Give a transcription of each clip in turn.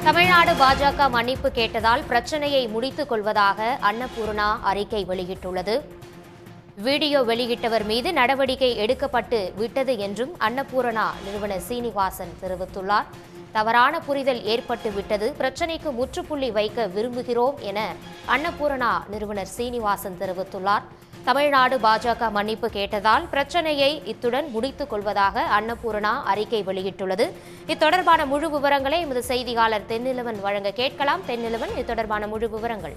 தமிழ்நாடு பாஜக மன்னிப்பு கேட்டதால் பிரச்சனையை முடித்துக் கொள்வதாக அன்னபூர்ணா அறிக்கை வெளியிட்டுள்ளது. வீடியோ வெளியிட்டவர் மீது நடவடிக்கை எடுக்கப்பட்டு விட்டது என்றும் அன்னபூர்ணா நிறுவனர் சீனிவாசன் தெரிவித்துள்ளார். தவறான புரிதல் ஏற்பட்டு விட்டது, பிரச்சனைக்கு முற்றுப்புள்ளி வைக்க விரும்புகிறோம் என அன்னபூர்ணா நிறுவனர் சீனிவாசன் தெரிவித்துள்ளார். தமிழ்நாடு பாஜக மன்னிப்பு கேட்டதால் பிரச்சனையை இத்துடன் முடித்துக் கொள்வதாக அன்னபூர்ணா அறிக்கை வெளியிட்டுள்ளது. இத்தொடர்பான முழு விவரங்களை எமது செய்தியாளர் தென்னிலவன் வழங்க கேட்கலாம். தென்னிலவன், இது தொடர்பான முழு விவரங்கள்.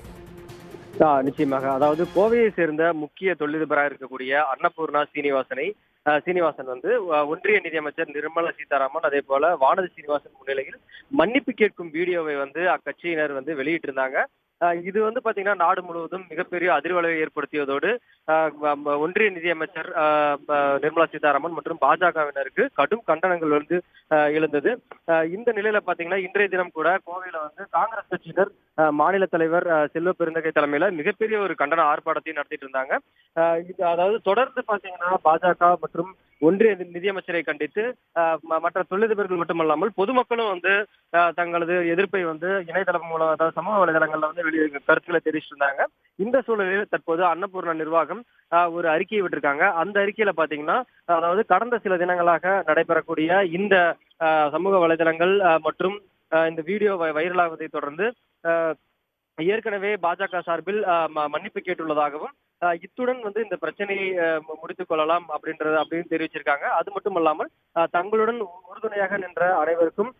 நிச்சயமாக. அதாவது கோவையை சேர்ந்த முக்கிய தொழிலதிபராக இருக்கக்கூடிய அன்னபூர்ணா சீனிவாசன் வந்து ஒன்றிய நிதியமைச்சர் நிர்மலா சீதாராமன், அதே போல வானதி சீனிவாசன் முன்னிலையில் மன்னிப்பு கேட்கும் வீடியோவை வந்து அக்கட்சியினர் வந்து வெளியிட்டிருந்தாங்க. இது வந்து பாத்தீங்கன்னா நாடு முழுவதும் மிகப்பெரிய அதிர்வலையை ஏற்படுத்தியதோடு ஒன்றிய நிதியமைச்சர் நிர்மலா சீதாராமன் மற்றும் பாஜகவினருக்கு கடும் கண்டனங்கள் வந்து எழுந்தது. இந்த நிலையில பாத்தீங்கன்னா இன்றைய தினம் கூட கோவையில வந்து காங்கிரஸ் கட்சியினர் மாநில தலைவர் செல்வ பெருந்தகை தலைமையில மிகப்பெரிய ஒரு கண்டன ஆர்ப்பாட்டத்தையும் நடத்திட்டு இருந்தாங்க. அதாவது தொடர்ந்து பாத்தீங்கன்னா பாஜக மற்றும் ஒன்றிய நிதியமைச்சரை கண்டித்து மற்ற தொழிலதிபர்கள் மட்டுமல்லாமல் பொதுமக்களும் வந்து தங்களது எதிர்ப்பை வந்து இணையதளம் மூலம், அதாவது சமூக வலைதளங்கள்ல வந்து கருத்துக்களை தெரிவிச்சிருந்தாங்க. இந்த சூழலில் தற்போது அன்னபூர்ணா நிர்வாகம் ஒரு அறிக்கையை விட்டிருக்காங்க. அந்த அறிக்கையில பாத்தீங்கன்னா, அதாவது கடந்த சில தினங்களாக நடைபெறக்கூடிய இந்த சமூக வலைதளங்கள் மற்றும் இந்த வீடியோ வைரலாவதை தொடர்ந்து ஏற்கனவே பாஜக சார்பில் மன்னிப்பு கேட்டுள்ளதாகவும் இத்துடன் வந்து இந்த பிரச்சனையை முடித்துக் கொள்ளலாம் அப்படின்னு தெரிவிச்சிருக்காங்க. அது மட்டும் இல்லாமல் தங்களுடன் உறுதுணையாக நின்ற அனைவருக்கும்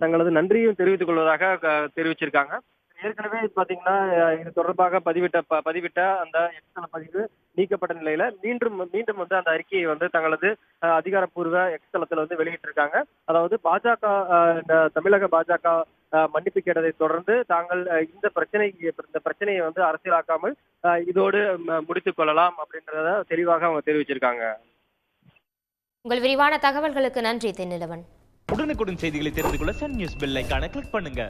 தங்களது நன்றியும் தெரிவித்துக் கொள்வதாக தெரிவிச்சிருக்காங்க. ஏற்கனவே பாத்தீங்கன்னா இது தொடர்பாக பதிவிட்ட அந்த எக்ஸ் பதிவு நீக்கப்பட்ட நிலையில மீண்டும் வந்து அந்த அறிக்கையை வந்து தங்களது அதிகாரப்பூர்வ எக்ஸ் தளத்துல வந்து வெளியிட்டிருக்காங்க. அதாவது பாஜக தமிழக பாஜக மன்னிப்பு கேட்டதை தொடர்ந்து தாங்கள் இந்த பிரச்சனையை வந்து அரசியலாக்காமல் இதோடு முடித்துக் கொள்ளலாம் அப்படின்றத தெளிவாக அவங்க தெரிவிச்சிருக்காங்க. உங்கள் விரிவான தகவல்களுக்கு நன்றி தென்னிலவன். உடனுக்குடன் செய்திகளை தெரிந்து கொள்ள சன் நியூஸ் பெல் ஐகானை கிளிக் பண்ணுங்க.